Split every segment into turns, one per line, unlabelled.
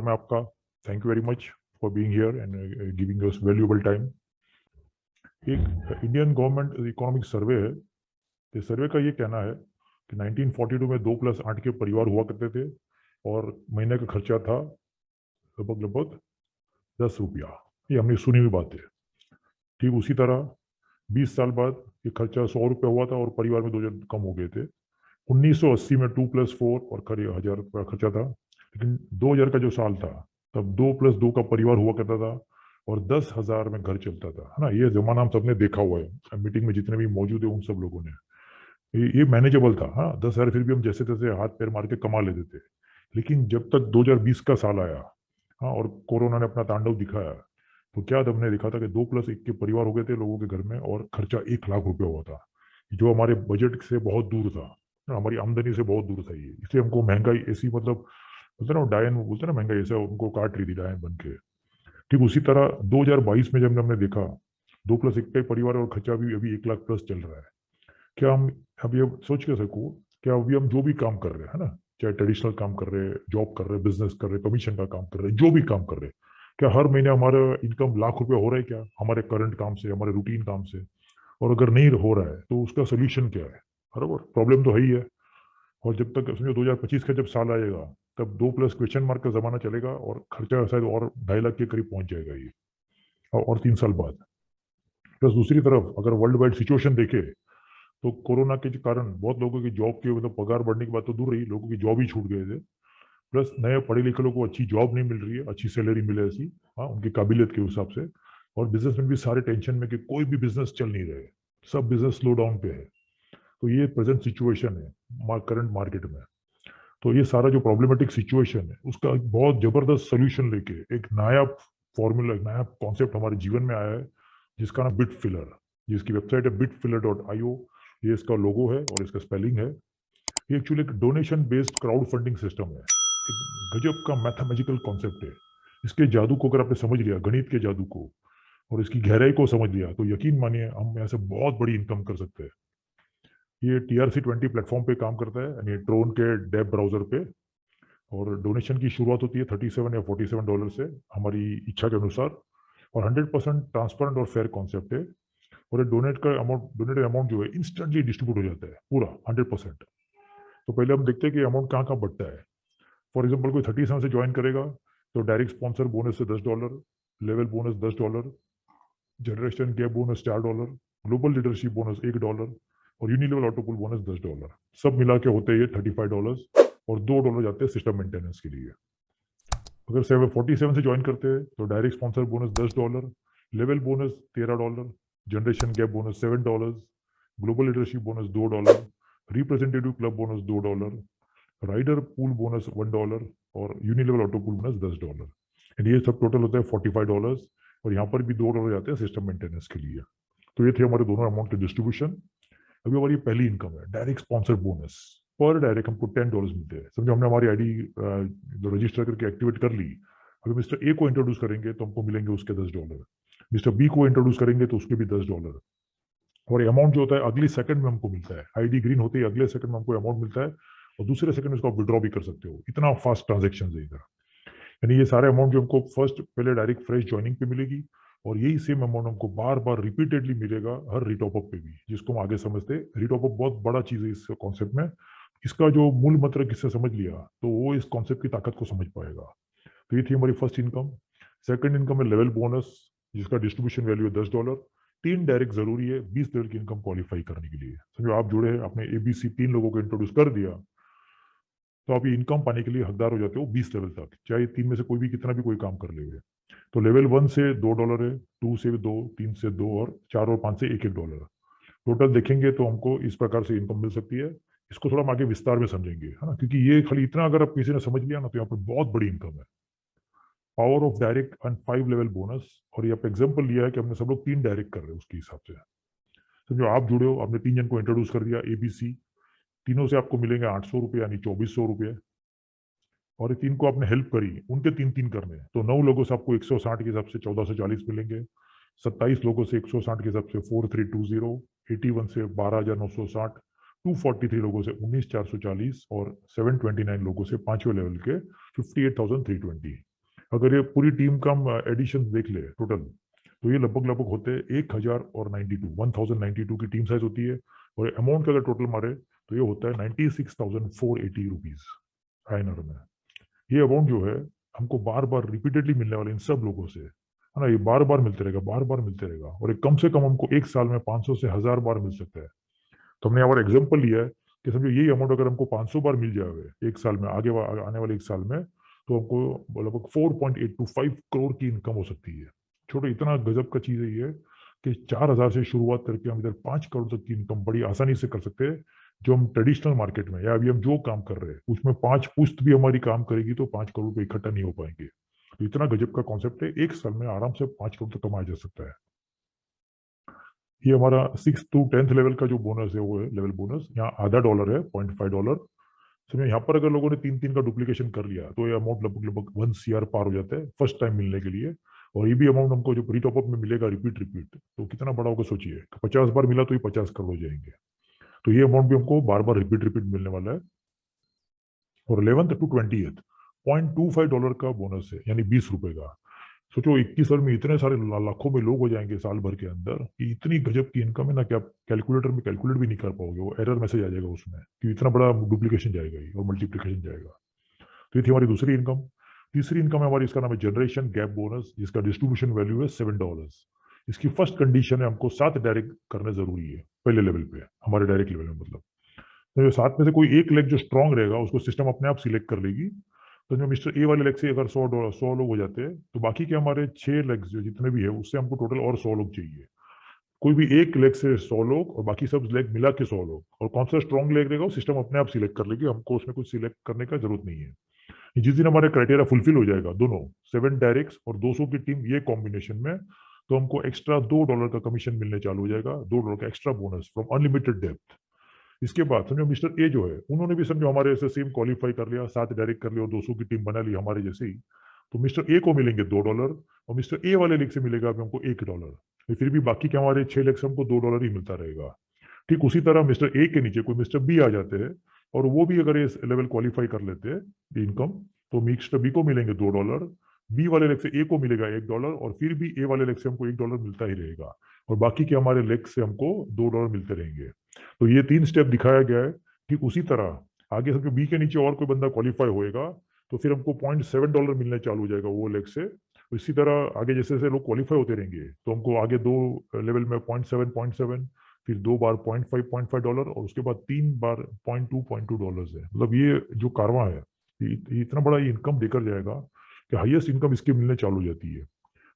है आपका। Thank you very much for being here and giving us valuable time. एक Indian government economic survey है। इस सर्वे का ये कहना है कि 1942 में 2+8 के परिवार हुआ करते थे और महीने का खर्चा था लगभग लगभग 10 रुपया। ये हमने सुनी हुई बात है। ठीक उसी तरह 20 साल बाद ये खर्चा 100 रुपया हुआ था और परिवार में 2 जन कम हो गए थे। 1980 में 2+4 और करीब 1000 रुपया खर्चा था। लेकिन 2000 का जो साल था तब 2+2 का परिवार हुआ करता था और 10,000 में घर चलता था, है ना। ये जमाना हम सबने देखा हुआ है। मीटिंग में जितने भी मौजूद है उन सब लोगों ने, ये मैनेजेबल था। हाँ, 10,000 फिर भी हम जैसे तैसे हाथ पैर मार के कमा लेते थे। लेकिन जब तक 2020 का साल आया, हाँ, और कोरोना ने अपना तांडव दिखाया, तो क्या हमने देखा था कि 2+1 के परिवार हो गए थे लोगों के घर में और खर्चा 1 लाख रुपया हुआ था, जो हमारे बजट से बहुत दूर था, हमारी आमदनी से बहुत दूर था। ये इसलिए हमको महंगाई ऐसी, मतलब बोलते ना डायन, बोलते ना महंगाई ऐसा उनको काट रही थी डायन बन के। ठीक उसी तरह 2022 में जब हमने देखा 2+1 का परिवार और खर्चा भी अभी 1 लाख प्लस चल रहा है। क्या हम अभी अब सोच के सको, क्या अभी हम जो भी काम कर रहे हैं, है ना, चाहे ट्रेडिशनल काम कर रहे हैं, जॉब कर रहे हैं, बिजनेस कर रहे हैं, कमीशन का काम कर रहे हैं, जो भी काम कर रहे हैं, क्या हर महीने हमारा इनकम लाख रुपया हो रहा है क्या हमारे करंट काम से, हमारे रूटीन काम से? और अगर नहीं हो रहा है तो उसका सोल्यूशन क्या है? बराबर, प्रॉब्लम तो है ही है। और जब तक समझो 2025 का जब साल आएगा तब 2+ क्वेश्चन मार्क का जमाना चलेगा और खर्चा शायद और 2.5 लाख के करीब पहुंच जाएगा ये, और 3 साल बाद। प्लस दूसरी तरफ अगर वर्ल्ड वाइड सिचुएशन देखे तो कोरोना के कारण बहुत लोगों की जॉब के, मतलब पगार बढ़ने की बात तो दूर रही, लोगों की जॉब ही छूट गए थे। प्लस नए पढ़े लिखे लोगों को अच्छी जॉब नहीं मिल रही है, अच्छी सैलरी मिले ऐसी, हाँ, उनकी काबिलियत के हिसाब से। और बिजनेसमैन भी सारे टेंशन में कि कोई भी बिजनेस चल नहीं रहे, सब बिजनेस स्लो डाउन पे है। तो ये प्रेजेंट सिचुएशन है करंट मार्केट में। तो ये सारा जो प्रॉब्लमेटिक सिचुएशन है उसका एक बहुत जबरदस्त सोल्यूशन लेके एक नया फॉर्मूला, एक नया कॉन्सेप्ट हमारे जीवन में आया है, जिसका नाम बिट फिलर, जिसकी वेबसाइट है bitfiller.io। ये इसका लोगो है और इसका स्पेलिंग है। ये एक्चुअली एक donation based crowd funding system है। एक गजब का मैथमेटिकल कॉन्सेप्ट है। इसके जादू को अगर आपने समझ लिया, गणित के जादू को, और इसकी गहराई को समझ लिया, तो यकीन मानिए हम यहाँ से बहुत बड़ी इनकम कर सकते हैं। ये TRC20 प्लेटफॉर्म पे काम करता है, यानी ट्रोन के डेब ब्राउजर पे। और डोनेशन की शुरुआत होती है 37 या $47 से, हमारी इच्छा के अनुसार। और 100% ट्रांसपेरेंट और फेयर कॉन्सेप्ट है। और ये डोनेटेड अमाउंट जो है इंस्टेंटली डिस्ट्रीब्यूट हो जाता है पूरा 100%। तो पहले हम देखते हैं कि अमाउंट कहाँ कहाँ बढ़ता है। फॉर एग्जाम्पल कोई 37 से ज्वाइन करेगा तो डायरेक्ट स्पॉन्सर बोनस से $10, level bonus $10, generation gap bonus $4, global leadership bonus $1 और यूनिलेवल ऑटो पुल बोनस $10। सब मिला के होते हैं ये $35 और $2 जाते हैं सिस्टम मेंटेनेंस के लिए। अगर 47 से ज्वाइन करते हैं तो direct sponsor bonus $10, level bonus $13, generation gap bonus $7, global leadership bonus $2, representative club bonus $2, rider pool bonus $1 और unilevel auto pool bonus $10। And ये सब टोटल होता है $45। और यहाँ पर भी $2 जाते हैं सिस्टम मेंटेनेंस के लिए। तो ये थे हमारे दोनों अमाउंट के डिस्ट्रीब्यूशन। अभी हमारी पहली इनकम है डायरेक्ट स्पॉन्सर बोनस। पर डायरेक्ट हमको $10 मिलते हैं। समझो हमने हमारी आईडी जो रजिस्टर करके एक्टिवेट कर ली। अभी मिस्टर ए को इंट्रोड्यूस करेंगे तो हमको मिलेंगे उसके $10, मिस्टर बी को इंट्रोड्यूस करेंगे तो उसके भी $10। और अमाउंट जो होता है अगले सेकंड में हमको मिलता है। आईडी ग्रीन होते ही अगले सेकंड में हमको अमाउंट मिलता है और दूसरे सेकंड में उसको आप विड्रॉ भी कर सकते हो। इतना फास्ट ट्रांजेक्शन है इधर। यानी ये सारे अमाउंट जो हमको फर्स्ट पहले डायरेक्ट फ्रेश ज्वाइनिंग पे मिलेगी और यही सेम अमाउंट हमको बार बार रिपीटेडली मिलेगा हर रिटॉपअप पे भी, जिसको हम आगे समझते हैं। रिटॉपअप बहुत बड़ा चीज है इस कॉन्सेप्ट में। इसका जो मूल मंत्र किससे समझ लिया तो वो इस कॉन्सेप्ट की ताकत को समझ पाएगा। तो ये थी हमारी फर्स्ट इनकम। सेकंड इनकम है लेवल बोनस, जिसका डिस्ट्रीब्यूशन वैल्यू है $10। 3 डायरेक्ट जरूरी है 20 लेवल की इनकम क्वालिफाई करने के लिए। समझो आप जुड़े हैं, आपने ABC 3 लोगों को इंट्रोड्यूस कर दिया तो आप ये इनकम पाने के लिए हकदार हो जाते हो 20 लेवल तक, चाहे 3 में से कोई भी कितना भी कोई काम कर लेंगे। तो लेवल 1 से $2 है, 2 से 2, 3 से 2 और 4 और 5 से $1 टोटल देखेंगे तो हमको इस प्रकार से इनकम मिल सकती है। इसको थोड़ा हम आगे विस्तार में समझेंगे, है ना, क्योंकि ये खाली इतना अगर आप किसी ने समझ लिया ना तो यहाँ पर बहुत बड़ी इनकम है। Power of direct and 5 level bonus. और ये आप एग्जाम्पल लिया है कि हमने सब लोग 3 डायरेक्ट कर रहे हैं उसके हिसाब से। समझो आप जुड़े हो, आपने 3 जन को इंट्रोड्यूस कर दिया ABC, तीनों से आपको मिलेंगे $800 यानी $2400। और ये 3 को आपने हेल्प करी, उनके 3-3 करने हैं तो 9 लोगों से आपको 160 के हिसाब से 1440 मिलेंगे। 27 लोगों से 160 के हिसाब से 4320, 81 से 12960, 243 लोगों से 19440 और 729 लोगों से 5वें लेवल के 58,320। अगर ये पूरी टीम का हम एडिशन देख ले टोटल, तो ये लगभग लगभग होते हैं 1092 की टीम साइज होती है। और अमाउंट का अगर टोटल मारे तो ये होता है 96,480 रुपीज आईएनआर में। ये अमाउंट जो है हमको बार बार रिपीटेडली मिलने वाले इन सब लोगों से, है ना, ये बार बार मिलते रहेगा, बार बार मिलते रहेगा। और एक कम से कम हमको एक साल में 500 से 1000 बार मिल सकता है। तो हमने यहाँ पर एग्जाम्पल लिया है कि समझो यही अमाउंट अगर हमको 500 बार मिल जाए एक साल में, आने वाले एक साल में, तो हमको लगभग 4.825 करोड़ की इनकम हो सकती है। छोटे इतना गजब का चीज है ये कि 4000 से शुरुआत करके हम इधर 5 करोड़ तक की इनकम बड़ी आसानी से कर सकते हैं। जो हम ट्रेडिशनल मार्केट में या अभी हम जो काम कर रहे हैं उसमें 5 पुश्त भी हमारी काम करेगी तो 5 करोड़ रुपए इकट्ठा नहीं हो पाएंगे। तो इतना गजब का कॉन्सेप्ट है, एक साल में आराम से 5 करोड़ तक कमाया जा सकता है। ये हमारा 6 to 10th लेवल का जो बोनस है वो है लेवल बोनस। यहाँ आधा डॉलर है, $0.5। समझो यहाँ पर अगर लोगों ने 3 3 का डुप्लीकेशन कर लिया तो ये अमाउंट लगभग लगभग 1 CR पार हो जाता है फर्स्ट टाइम मिलने के लिए। और ये भी अमाउंट हमको जो प्री टॉपअप में मिलेगा रिपीट रिपीट, तो कितना बड़ा होगा सोचिए। 50 बार मिला तो ये 50 करोड़ हो जाएंगे। तो ये अमाउंट भी हमको बार बार रिपीट रिपीट मिलने वाला है। और 11th to 20th $0.25 का बोनस है, यानी 20 रुपए का। सोचो 21 साल में इतने सारे लाखों में लोग हो जाएंगे साल भर के अंदर कि इतनी गजब की इनकम है ना कि आप कैलकुलेटर में कैलकुलेट भी नहीं कर पाओगे। वो एरर मैसेज आ जाएगा उसमें कि इतना बड़ा डुप्लीकेशन जाएगा ही और मल्टीप्लीकेशन जाएगा। तो ये थी हमारी दूसरी इनकम। तीसरी इनकम है हमारी, इसका नाम है जनरेशन गैप बोनस, जिसका डिस्ट्रीब्यूशन वैल्यू है $7। इसकी फर्स्ट कंडीशन है हमको 7 डायरेक्ट करने जरूरी है पहले लेवल पे, हमारे डायरेक्ट लेवल में मतलब। तो जो 7 में से कोई एक लेग जो स्ट्रांग रहेगा उसको सिस्टम अपने आप सिलेक्ट कर लेगी। तो जो मिस्टर ए वाले लेग से अगर 100 लोग हो जाते हैं तो बाकी के हमारे 6 लेग्स जो जितने भी है उससे हमको टोटल और 100 लोग चाहिए। कोई भी एक लेग से 100 लोग और बाकी सब लेग मिला के 100 लोग, और कौन सा स्ट्रॉन्ग लेग रहेगा वो सिस्टम अपने आप सिलेक्ट कर लेगी, हमको उसमें कुछ सिलेक्ट करने का जरूरत नहीं है। जिस दिन हमारे क्राइटेरिया फुलफिल हो जाएगा दोनों 7 डायरेक्ट्स और 200 की टीम ये कॉम्बिनेशन में, तो हमको एक्स्ट्रा $2 का कमीशन मिलने चालू हो जाएगा, $2 का extra bonus from unlimited depth. इसके बाद समझो मिस्टर ए जो है उन्होंने भी समझो हमारे ऐसे सेम क्वालिफाई कर लिया, 7 डायरेक्ट कर लिया और 200 की टीम बना ली हमारे जैसे ही। तो मिस्टर ए को मिलेंगे $2 और मिस्टर ए वाले लीग से मिलेगा अभी हमको $1। फिर भी बाकी के हमारे 6 लेग से हमको $2 ही मिलता रहेगा। ठीक उसी तरह मिस्टर ए के नीचे कोई मिस्टर बी आ जाते हैं और वो भी अगर इस लेवल क्वालिफाई कर लेते हैं इनकम, तो मिस्टर बी को मिलेंगे $2, बी वाले लेग से ए को मिलेगा $1 और फिर भी ए वाले लेग से हमको $1 मिलता ही रहेगा। और बाकी के हमारे लेग से हमको $2 मिलते रहेंगे। तो ये 3 स्टेप दिखाया गया है। ठीक उसी तरह आगे समझो बी के नीचे और कोई बंदा क्वालिफाई होएगा तो फिर हमको $0.7 मिलने चालू हो जाएगा वो लेग से। तो इसी तरह आगे जैसे जैसे लोग क्वालिफाई होते रहेंगे तो हमको आगे 2 लेवल में 0.7, फिर 2 बार $0.5 और उसके बाद 3 बार $0.2 है। मतलब ये जो कारवां है ये इतना बड़ा ये इनकम देकर जाएगा कि हाईएस्ट इनकम इसकी मिलने चालू हो जाती है।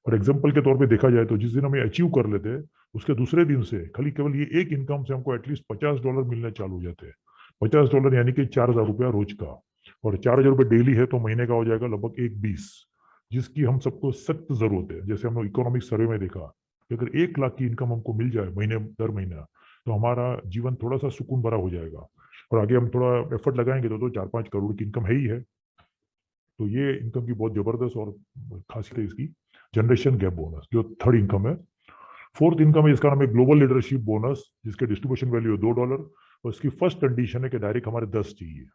और एग्जाम्पल के तौर पे देखा जाए तो जिस दिन हम अचीव कर लेते हैं उसके दूसरे दिन से खाली केवल ये एक इनकम से हमको एटलीस्ट $50 मिलने चालू हो जाते हैं। $50 यानी कि 4000 रुपया रोज का। और 4000 रुपये डेली है तो महीने का हो जाएगा लगभग 120, जिसकी हम सबको सख्त जरूरत है। जैसे हम लोग इकोनॉमिक सर्वे में देखा कि अगर 1 लाख की इनकम हमको मिल जाए महीने दर महीना तो हमारा जीवन थोड़ा सा सुकून भरा हो जाएगा। और आगे हम थोड़ा एफर्ट लगाएंगे तो 4-5 करोड़ की इनकम है ही है। तो ये इनकम की बहुत जबरदस्त और खासियत है इसकी, जनरेशन गैप बोनस जो थर्ड इनकम है। फोर्थ इनकम है इसका नाम है ग्लोबल लीडरशिप बोनस, जिसके डिस्ट्रीब्यूशन वैल्यू है $2 और इसकी फर्स्ट कंडीशन है कि डायरेक्ट हमारे 10 चाहिए।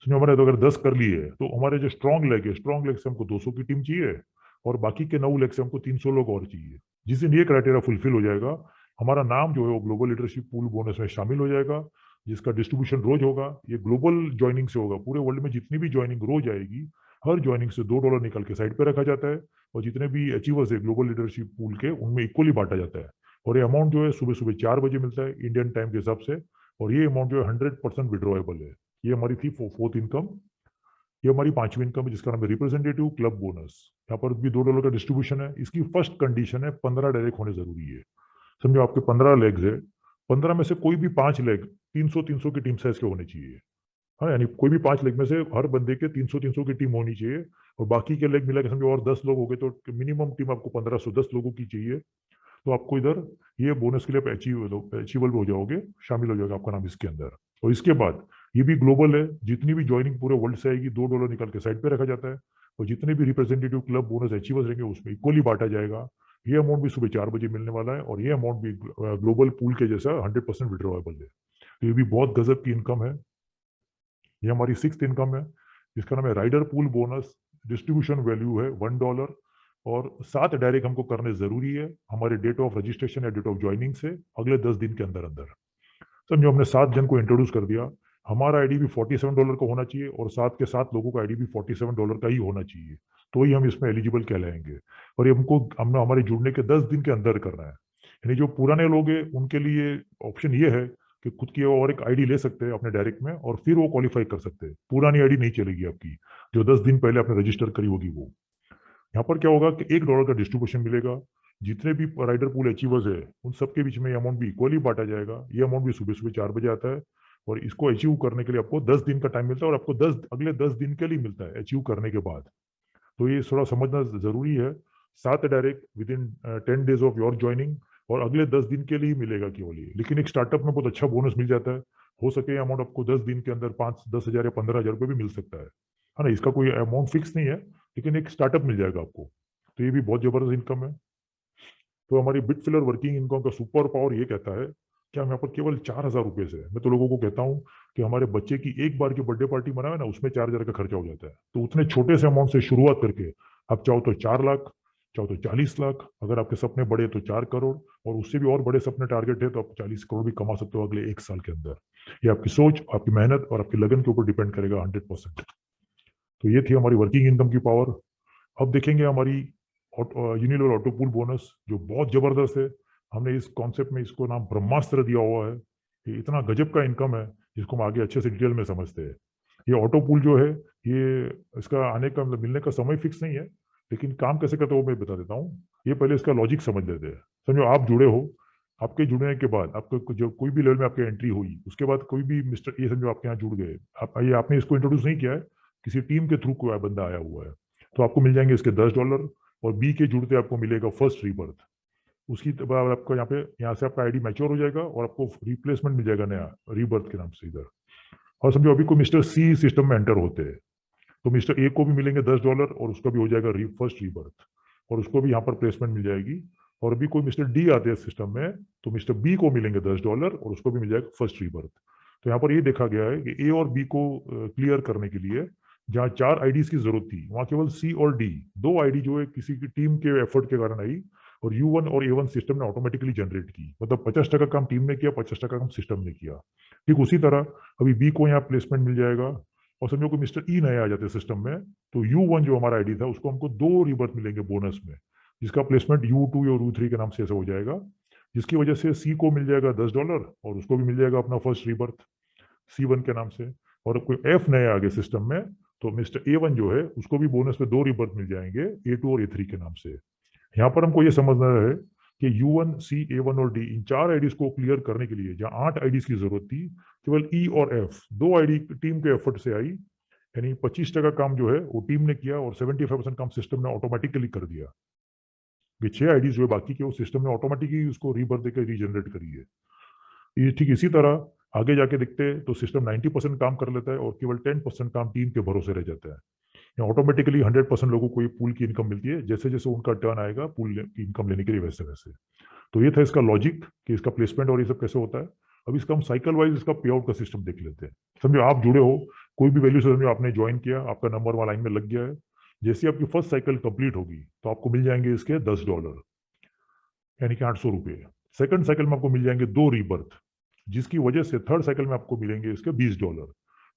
समझो हमारे तो अगर 10 कर लिए तो हमारे जो स्ट्रॉन्ग लेग है, स्ट्रॉन्ग लेग से हमको 200 की टीम चाहिए और बाकी के 9 लेग से हमको 300 लोग और चाहिए। जिस दिन ये क्राइटेरिया फुलफिल हो जाएगा हमारा नाम जो है वो ग्लोबल लीडरशिप पूल बोनस में शामिल हो जाएगा, जिसका डिस्ट्रीब्यूशन रोज होगा। ये ग्लोबल ज्वाइनिंग से होगा, पूरे वर्ल्ड में जितनी भी ज्वाइनिंग रोज आएगी हर ज्वाइनिंग से $2 निकल के साइड पे रखा जाता है और जितने भी अचीवर्स है ग्लोबल लीडरशिप पूल के उनमें इक्वली बांटा जाता है। और ये अमाउंट जो है सुबह सुबह 4 बजे मिलता है इंडियन टाइम के हिसाब से। और ये अमाउंट जो है 100% विड्रॉएबल है। ये हमारी थी फोर्थ इनकम। ये हमारी पांचवी इनकम है जिसका नाम है रिप्रेजेंटेटिव क्लब बोनस। यहाँ पर भी $2 का डिस्ट्रीब्यूशन है। इसकी फर्स्ट कंडीशन है 15 डायरेक्ट होने जरूरी है। समझो आपके 15 लेग्स है, 15 में से कोई भी 5 लेग 300-300 की टीम साइज के होने चाहिए। हाँ, यानी कोई भी 5 लेग में से हर बंदे के 300-300 की टीम होनी चाहिए। और बाकी के लेग मिला के समझो और 10 लोग हो गए तो मिनिमम टीम आपको 1510 लोगों की चाहिए। तो आपको इधर ये बोनस के लिए अचीवेबल हो जाओगे, शामिल हो जाएगा आपका नाम इसके अंदर। और इसके बाद ये भी ग्लोबल है, जितनी भी ज्वाइनिंग पूरे वर्ल्ड से आएगी $2 निकल के साइड पे रखा जाता है और जितने भी रिप्रेजेंटेटिव क्लब बोनस अचीवर्स रहेंगे उसमें इक्वली बांटा जाएगा। ये अमाउंट भी सुबह 4 बजे मिलने वाला है और ये अमाउंट भी ग्लोबल पूल के जैसा 100% विड्रॉएबल है। तो ये भी बहुत गजब की इनकम है। ये हमारी सिक्स्थ इनकम है, इसका नाम है rider pool bonus. Distribution value है $1 और 7 डायरेक्ट हमको करने जरूरी है हमारे डेट ऑफ रजिस्ट्रेशन या डेट ऑफ ज्वाइनिंग से अगले 10 दिन के अंदर अंदर। समझो हमने 7 जन को इंट्रोड्यूस कर दिया, हमारा आईडी भी $47 का होना चाहिए और साथ के साथ लोगों का आईडी भी $47 का ही होना चाहिए, तो ही हम इसमें एलिजिबल कहलाएंगे। और ये हमको हमने हमारे जुड़ने के 10 दिन के अंदर करना है। यानी जो पुराने लोग हैं उनके लिए ऑप्शन ये है कि खुद की और एक आईडी ले सकते हैं अपने डायरेक्ट में और फिर वो क्वालिफाई कर सकते हैं। पुरानी आईडी नहीं चलेगी आपकी, जो 10 दिन पहले आपने रजिस्टर करी होगी वो। यहाँ पर क्या होगा कि $1 का डिस्ट्रीब्यूशन मिलेगा, जितने भी राइडर पूल अचीवर्स है उन सबके बीच में अमाउंट भी इक्वली बांटा जाएगा। ये अमाउंट भी सुबह सुबह 4 बजे आता है और इसको अचीव करने के लिए आपको 10 दिन का टाइम मिलता है और आपको अगले 10 दिन के लिए मिलता है अचीव करने के बाद। तो ये थोड़ा समझना जरूरी है। 7 direct with in 10 days of your joining और अगले 10 दिन के लिए ही मिलेगा केवल ये। लेकिन एक स्टार्टअप में बहुत अच्छा बोनस मिल जाता है, हो सके अमाउंट आपको 10 दिन के अंदर 5-10 हज़ार या 15 हज़ार रुपये भी मिल सकता है ना। इसका कोई अमाउंट फिक्स नहीं है, लेकिन एक स्टार्टअप मिल जाएगा आपको, तो ये भी बहुत जबरदस्त इनकम है। तो हमारी बिटफिलर वर्किंग इनकम का सुपर पावर ये कहता है कि हम यहाँ पर केवल 4,000 रुपये से, मैं तो लोगों को कहता हूँ कि हमारे बच्चे की एक बार की बर्थडे पार्टी मनावे ना, उसमें 4,000 का खर्चा हो जाता है। तो उतने छोटे से अमाउंट से शुरुआत करके आप चाहो तो 4 लाख, चाहो तो 40 लाख, अगर आपके सपने बड़े तो 4 करोड़, और उससे भी और बड़े सपने टारगेट है तो आप 40 करोड़ भी कमा सकते हो अगले 1 साल के अंदर। ये आपकी सोच, आपकी मेहनत और आपकी लगन के ऊपर डिपेंड करेगा 100%। तो ये थी हमारी वर्किंग इनकम की पावर। अब देखेंगे हमारी यूनिलेवल ऑटो पूल बोनस, जो बहुत जबरदस्त है। हमने इस कॉन्सेप्ट में इसको नाम ब्रह्मास्त्र दिया हुआ है। ये इतना गजब का इनकम है जिसको हम आगे अच्छे से डिटेल में समझते हैं। ये ऑटो पूल जो है, ये इसका आने का मतलब मिलने का समय फिक्स नहीं है, लेकिन काम कैसे करते हो मैं बता देता हूँ। ये पहले इसका लॉजिक समझ लेते हैं। समझो आप जुड़े हो, आपके जुड़ने के बाद आपको जो कोई भी लेवल में आपकी एंट्री हुई, उसके बाद कोई भी मिस्टर ये समझो आपके यहाँ जुड़ गए, आप ये आपने इसको इंट्रोड्यूस नहीं किया है, किसी टीम के थ्रू कोई बंदा आया हुआ है, तो आपको मिल जाएंगे इसके $10। और बी के जुड़ते आपको मिलेगा फर्स्ट रीबर्थ। उसकी बाद आपका यहाँ से आपका आईडी मैच्योर हो जाएगा और आपको रिप्लेसमेंट मिल जाएगा नया रीबर्थ के नाम से इधर। और समझो अभी कोई मिस्टर सी सिस्टम में एंटर होते हैं, तो मिस्टर ए को भी मिलेंगे $10 और उसका भी हो जाएगा फर्स्ट रीबर्थ, और उसको भी यहाँ पर प्लेसमेंट मिल जाएगी। और अभी कोई मिस्टर डी आते हैं सिस्टम में, तो मिस्टर बी को मिलेंगे $10 और उसको भी मिल जाएगा फर्स्ट रीबर्थ। तो यहाँ पर ये देखा गया है कि ए और बी को क्लियर करने के लिए जहाँ 4 आईडीज की जरूरत थी, वहां केवल सी और डी 2 आईडी जो है किसी की टीम के एफर्ट के कारण आई, और U1 और A1 सिस्टम ने ऑटोमेटिकली जनरेट की। मतलब 50% काम टीम ने किया, 50% काम सिस्टम ने किया। ठीक उसी तरह अभी बी को यहाँ प्लेसमेंट मिल जाएगा। और समझो कि मिस्टर ई नया आ जाते हैं सिस्टम में, तो U1 जो हमारा आईडी था उसको हमको 2 रिबर्थ मिलेंगे बोनस में, जिसका प्लेसमेंट U2 और U3 के नाम से ऐसा हो जाएगा, जिसकी वजह से सी को मिल जाएगा $10 और उसको भी मिल जाएगा अपना फर्स्ट रिबर्थ C1 के नाम से। और कोई एफ नए आगे सिस्टम में, तो मिस्टर A1 जो है उसको भी बोनस में 2 रिबर्थ मिल जाएंगे A2 और A3 के नाम से। यहाँ पर हमको ये समझना है कि U1, C, A1 और D इन 4 आईडीज को क्लियर करने के लिए जहां 8 आईडीज की जरूरत थी, केवल E और F 2 आईडी टीम के एफर्ट से आई। यानी 25% काम जो है वो टीम ने किया और 75% काम सिस्टम ने ऑटोमेटिकली कर दिया। ये 6 आईडीज जो है बाकी के, वो सिस्टम ने ऑटोमेटिकली उसको रीबर्थ देकर रीजनरेट करी है। ये ठीक इसी तरह आगे जाके देखते हैं तो सिस्टम 90% काम कर लेता है और केवल 10% काम टीम के भरोसे रह जाता है। ऑटोमेटिकली 100% लोगों को ये पूल की इनकम मिलती है, जैसे जैसे उनका टर्न आएगा पूल की इनकम लेने के लिए वैसे वैसे। तो ये था इसका लॉजिक कि इसका प्लेसमेंट और ये सब कैसे होता है। अब इसका हम साइकिल वाइज इसका पे आउट का सिस्टम देख लेते हैं। समझो आप जुड़े हो, कोई भी वैल्यू से समझो आपने ज्वाइन किया, आपका नंबर वहाँ लाइन में लग गया है। जैसे आपकी फर्स्ट साइकिल कंप्लीट होगी तो आपको मिल जाएंगे इसके $10, यानी कि $800। सेकंड साइकिल में आपको मिल जाएंगे 2 रीबर्थ, जिसकी वजह से थर्ड साइकिल में आपको मिलेंगे इसके $20।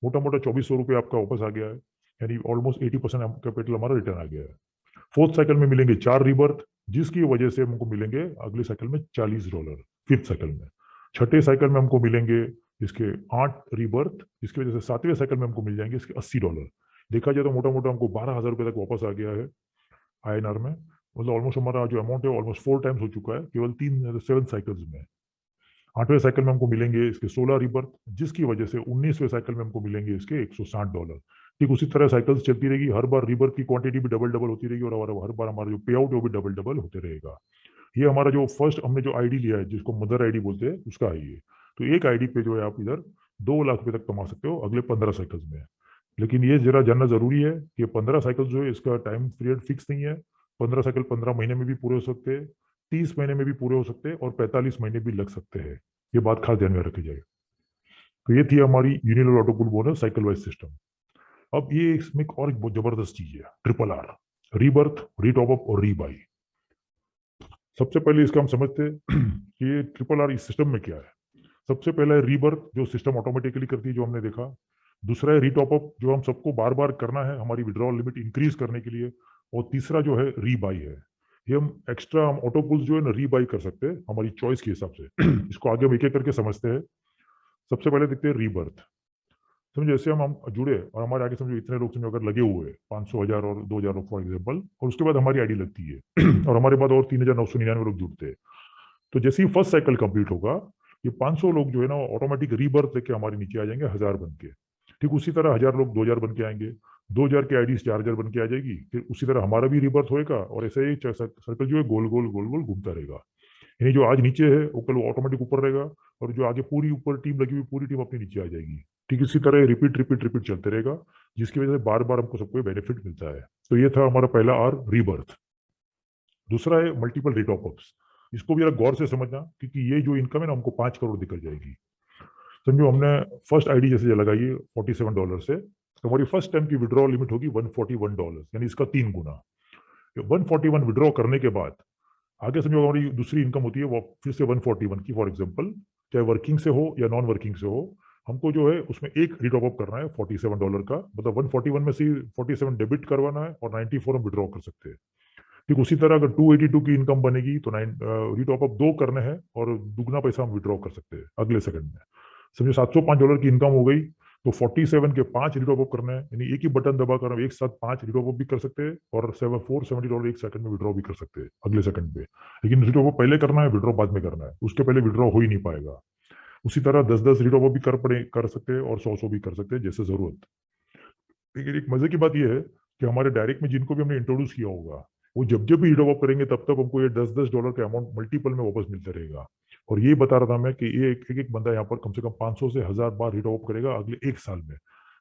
मोटा मोटा ₹2400 आपका वापस आ गया है, यानी ऑलमोस्ट 80% कैपिटल हमारा रिटर्न आ गया है। फोर्थ साइकिल में मिलेंगे 4 रीबर्थ, जिसकी वजह से हमको मिलेंगे अगले साइकिल में $40। फिफ्थ साइकिल में, छठे साइकिल में हमको मिलेंगे इसके 8 रीबर्थ, जिसकी वजह से सातवें साइकिल में हमको मिल जाएंगे इसके $80। देखा जाए तो मोटा मोटा हमको ₹12,000 तक वापस आ गया है INR में। मतलब ऑलमोस्ट हमारा जो अमाउंट है ऑलमोस्ट 4 टाइम्स हो चुका है केवल 7 साइकिल्स में। 8वें साइकिल में हमको मिलेंगे इसके 16 रीबर्थ, जिसकी वजह से 19वें साइकिल में हमको मिलेंगे इसके $160। ठीक उसी तरह साइकिल्स चलती रहेगी, हर बार रीबर्थ की क्वांटिटी भी डबल डबल होती रहेगी और हर बार हमारा जो पे आउट है वो भी डबल डबल होते रहेगा। ये हमारा जो फर्स्ट हमने जो आईडी लिया है जिसको मदर आईडी बोलते हैं उसका है ये। तो एक आईडी पे जो है आप इधर 2 लाख रुपए तक कमा सकते हो अगले 15 साइकिल्स में। लेकिन ये जरा जानना जरूरी है कि 15 साइकिल जो है इसका टाइम पीरियड फिक्स नहीं है। 15 साइकिल 15 महीने में भी पूरे हो सकते हैं, 30 महीने में भी पूरे हो सकते हैं और 45 महीने भी लग सकते हैं। ये बात खास ध्यान में रखी जाए। तो ये थी हमारी unilevel auto pool bonus cycle wise system. अब ये इसमें और एक बहुत जबरदस्त चीज है, triple R, rebirth, retop up और रीबाई। सबसे पहले इसका हम समझते हैं कि ये ट्रिपल आर इस सिस्टम में क्या है। सबसे पहला है रीबर्थ, जो सिस्टम ऑटोमेटिकली करती है, जो हमने देखा। दूसरा है रीटॉप अप, जो हम सबको बार बार करना है हमारी विड्रॉल लिमिट इंक्रीज करने के लिए। और तीसरा जो है रीबाई है, ये हम एक्स्ट्रा, हम ऑटो पुल्स जो है ना रीबाई कर सकते हैं हमारी चॉइस के हिसाब से। इसको आगे हम एक एक करके समझते हैं। सबसे पहले देखते हैं रीबर्थ। समझो जैसे हम जुड़े और हमारे आगे समझो इतने लोग समझो अगर लगे हुए हैं, 500, 1000 और 2000 लोग फॉर एग्जाम्पल, और उसके बाद हमारी आईडी लगती है और हमारे बाद और 3999 लोग जुड़ते हैं। तो जैसे ही फर्स्ट साइकिल कंप्लीट होगा, ये 500 लोग जो है ना ऑटोमेटिक रीबर्थ लेके हमारे नीचे आ जाएंगे 1000 बन के। ठीक उसी तरह 1000 लोग 2000 बन के आएंगे, 2000 की आईडी 4000 बन के आ जाएगी, फिर उसी तरह हमारा भी रीबर्थ होएगा, और ऐसे ही सर्कल जो है गोल गोल गोल गोल घूमता रहेगा। यानी जो आज नीचे है वो कल ऑटोमेटिक ऊपर रहेगा, और जो आगे पूरी ऊपर टीम लगी हुई पूरी टीम अपनी नीचे आ जाएगी। ठीक इसी तरह रिपीट रिपीट रिपीट चलते रहेगा, जिसकी वजह से बार बार हमको सबको बेनिफिट मिलता है। तो ये था हमारा पहला आर, रीबर्थ। दूसरा है मल्टीपल रेट ऑफ अप्स। इसको भी जरा गौर से समझना, क्योंकि ये जो इनकम है ना हमको 5 करोड़ निकल जाएगी। समझो हमने फर्स्ट आईडी जैसे लगाई है $47 से, तो हमारी फर्स्ट टाइम की विड्रॉ लिमिट होगी $141, यानी इसका 3 गुना। 141 विड्रॉ करने के बाद आगे समझो हमारी दूसरी इनकम होती है वो फिर से 141 की, फॉर एग्जाम्पल चाहे वर्किंग से हो या नॉन वर्किंग से हो, हमको जो है उसमें एक रिटॉप अप करना है $47 का, मतलब 141 में से 47 डेबिट करवाना है और 94 हम विड्रॉ कर सकते हैं। ठीक उसी तरह अगर 282 की इनकम बनेगी तो रिटॉप अप 2 करने हैं और दुगना पैसा हम विड्रॉ कर सकते हैं अगले सेकंड में। समझो $705 की इनकम हो गई, तो 47 के 5 रिटॉप अप करना है, यानी एक ही बटन दबाकर हम एक साथ 5 रिटॉप अप भी कर सकते हैं और $470 एक सेकंड में विड्रॉ भी कर सकते हैं अगले सेकंड पे। लेकिन रिटॉप अप पहले करना है, विड्रॉ बाद में करना है, उसके पहले विड्रॉ हो ही नहीं पाएगा। उसी तरह 10-10 रिटॉप अप भी कर सकते हैं और 100-100 भी कर सकते हैं जैसे जरूरत। लेकिन एक मजे की बात यह है कि हमारे डायरेक्ट में जिनको भी हमने इंट्रोड्यूस किया होगा, वो जब जब भी रिटॉप अप करेंगे तब तब हमको ये $10-10 का अमाउंट मल्टीपल में वापस मिलता रहेगा। और ये बता रहा था मैं कि ये एक बंदा यहाँ पर कम से कम 500 से 1000 बार रिटॉप अप करेगा अगले एक साल में।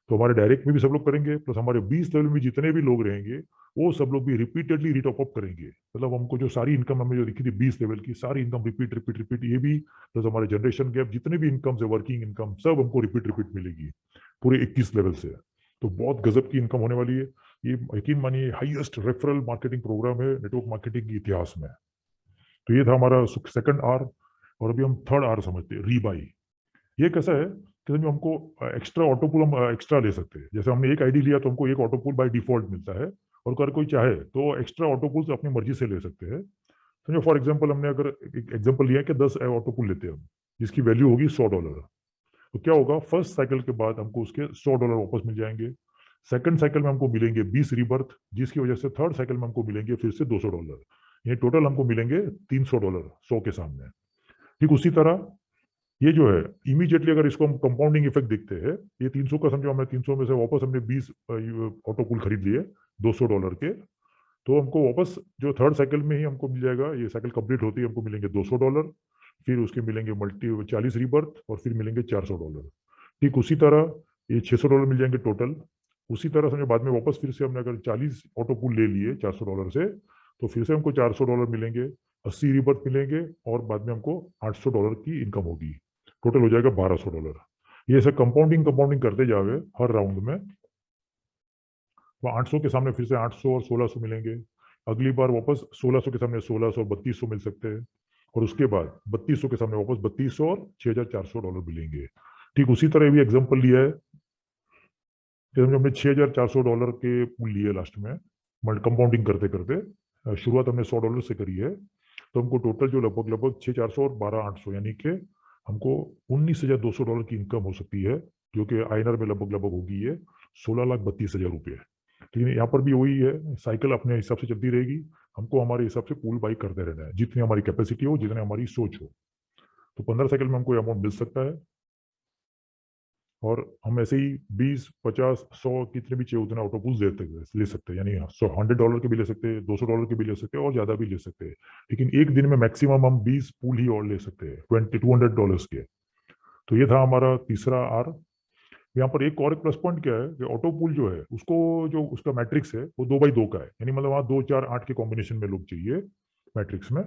तो हमारे डायरेक्ट में भी सब लोग करेंगे, प्लस हमारे 20 लेवल में जितने भी लोग रहेंगे वो सब लोग भी रिपीटेडली रिटॉप अप करेंगे। मतलब हमको जो सारी इनकम हमें जो दिखी थी 20 लेवल की, सारी इनकम रिपीट रिपीट रिपीट, ये भी प्लस हमारे जनरेशन गैप जितने भी इनकम है, वर्किंग इनकम, सब हमको रिपीट रिपीट मिलेगी पूरे 21 लेवल से। तो बहुत गजब की इनकम होने वाली है। ये यकीन मानिए हाईएस्ट रेफरल मार्केटिंग प्रोग्राम है नेटवर्क मार्केटिंग के इतिहास में। तो ये था हमारा सेकंड आर। और अभी हम थर्ड आर समझते हैं, रीबाई। ये कैसा है कि समझो हमको एक्स्ट्रा ऑटो पुल हम एक्स्ट्रा ले सकते हैं। जैसे हमने एक आईडी लिया तो हमको एक ऑटो पुल बाय डिफॉल्ट मिलता है, और अगर कोई चाहे तो एक्स्ट्रा ऑटो पुल अपनी मर्जी से ले सकते हैं। समझो फॉर एग्जाम्पल हमने अगर एक एग्जाम्पल लिया कि 10 ऑटो पुल लेते हैं हम, जिसकी वैल्यू होगी $100। तो क्या होगा, फर्स्ट साइकिल के बाद हमको उसके $100 वापस मिल जाएंगे। सेकंड साइकिल में हमको मिलेंगे 20 रिबर्थ, जिसकी वजह से थर्ड साइकिल में हमको मिलेंगे फिर से $200। ये टोटल हमको मिलेंगे $300 100 के सामने। ठीक उसी तरह ये जो है इमीडिएटली अगर इसको हम कंपाउंडिंग इफेक्ट देखते हैं, ये 300 का समझो हमने 300 में से वापस हमने 20 ऑटो कूल खरीद लिए $200 के, तो हमको वापस जो थर्ड साइकिल में ही हमको मिल जाएगा, ये साइकिल कंप्लीट होती है हमको मिलेंगे $200, फिर उसके मिलेंगे मल्टी 40 रिबर्थ और फिर मिलेंगे $400। ठीक उसी तरह ये $600 मिल जाएंगे टोटल। उसी तरह समझो बाद में वापस फिर से हमने अगर 40 ऑटो पूल ले लिए $400 से, तो फिर से हमको $400 मिलेंगे, 80 रिबर्थ मिलेंगे और बाद में हमको $800 की इनकम होगी। टोटल हो जाएगा $1200। ये ऐसे कंपाउंडिंग कंपाउंडिंग करते जाओगे हर राउंड में, तो 800 के सामने फिर से 800 और 1600 मिलेंगे। अगली बार वापस 1600 के सामने 1600 और 3200 मिल सकते हैं, और उसके बाद 3200 के सामने वापस 3200 और $6400 मिलेंगे। ठीक उसी तरह भी एग्जाम्पल लिया है कि हमने $6400 के पूल लिए लास्ट में, कंपाउंडिंग करते करते। शुरुआत हमने $100 से करी है, तो हमको टोटल जो लगभग लगभग 6400 और 12800, यानी कि हमको $19,200 की इनकम हो सकती है, जो कि आईएनआर में लगभग लगभग होगी ये 16,32,000 रुपये। लेकिन यहाँ पर भी वही है, साइकिल अपने हिसाब से चलती रहेगी, हमको हमारे हिसाब से पूल बाई करते रहना है, जितनी हमारी कैपेसिटी हो, जितनी हमारी सोच हो। तो 15 साइकिल में हमको अमाउंट मिल सकता है, और हम ऐसे ही 20, 50, 100 कितने भी चाहिए उतने ऑटो पूल्स ले सकते हैं। यानी $100 के भी ले सकते हैं, $200 के भी ले सकते हैं और ज्यादा भी ले सकते हैं। लेकिन एक दिन में मैक्सिमम हम 20 पूल ही और ले सकते हैं $200 के। तो ये था हमारा तीसरा आर। यहाँ पर एक प्लस पॉइंट क्या है कि ऑटो पूल जो है उसको, जो उसका मैट्रिक्स है वो 2x2 का है, यानी मतलब वहाँ 2, 4, 8 के कॉम्बिनेशन में लोग चाहिए मैट्रिक्स में।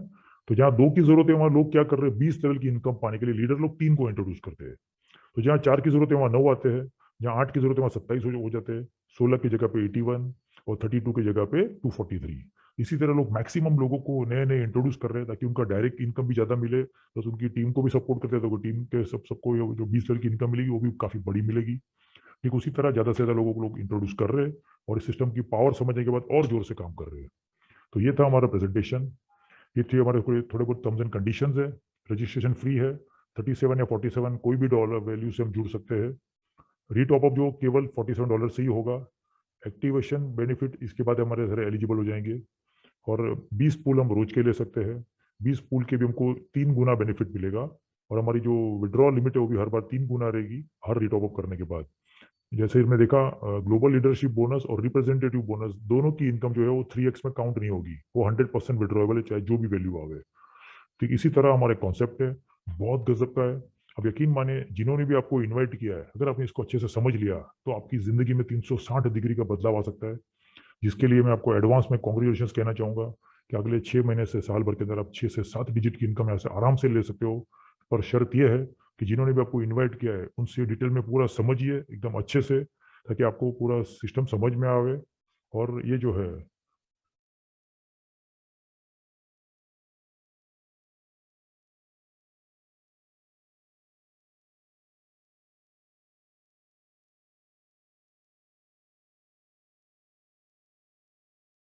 तो जहाँ 2 की जरूरत है वहाँ लोग क्या कर रहे हैं, 20 लेवल की इनकम पाने के लिए लीडर लोग 3 को इंट्रोड्यूस करते हैं। तो जहाँ 4 की जरूरत है वहाँ 9 आते हैं, जहाँ 8 की जरूरत है वहाँ 27 हो जाते हैं, 16 की जगह पे 81 और 32 की जगह पे 243। इसी तरह लोग मैक्सिमम लोगों को नए नए इंट्रोड्यूस कर रहे हैं ताकि उनका डायरेक्ट इनकम भी ज्यादा मिले, प्लस उनकी टीम को भी सपोर्ट करते हैं तो टीम के सबको जो 20 साल की इनकम मिलेगी वो भी काफी बड़ी मिलेगी। ठीक उसी तरह ज्यादा से ज्यादा लोगों को लोग इंट्रोड्यूस कर रहे हैं और इस सिस्टम की पावर समझने के बाद और जोर से काम कर रहे हैं। तो ये था हमारा प्रेजेंटेशन। ये थी हमारे थोड़े बहुत टर्म्स एंड कंडीशंस है। रजिस्ट्रेशन फ्री है। 37 या 47 कोई भी डॉलर वैल्यू से हम जुड़ सकते हैं। रीटॉप अप जो केवल $47 से ही होगा। एक्टिवेशन बेनिफिट इसके बाद हमारे सारे एलिजिबल हो जाएंगे। और 20 पूल हम रोज के ले सकते हैं। 20 पूल के भी हमको 3 गुना बेनिफिट मिलेगा। और हमारी जो विड्रॉ लिमिट है वो भी हर बार 3 गुना रहेगी हर रिटॉप अप करने के बाद। जैसे हमने देखा, ग्लोबल लीडरशिप बोनस और रिप्रेजेंटेटिव बोनस दोनों की इनकम जो है वो 3x में काउंट नहीं होगी, वो 100% विड्रॉएबल है चाहे जो भी वैल्यू आवे। ठीक इसी तरह हमारा कॉन्सेप्ट है, बहुत गजब का है। अब यकीन माने जिन्होंने भी आपको इनवाइट किया है, अगर आपने इसको अच्छे से समझ लिया तो आपकी जिंदगी में 360 डिग्री का बदलाव आ सकता है। जिसके लिए मैं आपको एडवांस में कॉन्ग्रेचुलेशन कहना चाहूंगा कि अगले 6 महीने से साल भर के अंदर आप 6 से 7 डिजिट की इनकम यहाँ से आराम से ले सकते हो। पर शर्त यह है कि जिन्होंने भी आपको इनवाइट किया है उनसे डिटेल में पूरा समझिए एकदम अच्छे से, ताकि आपको पूरा सिस्टम समझ में आवे। और ये जो है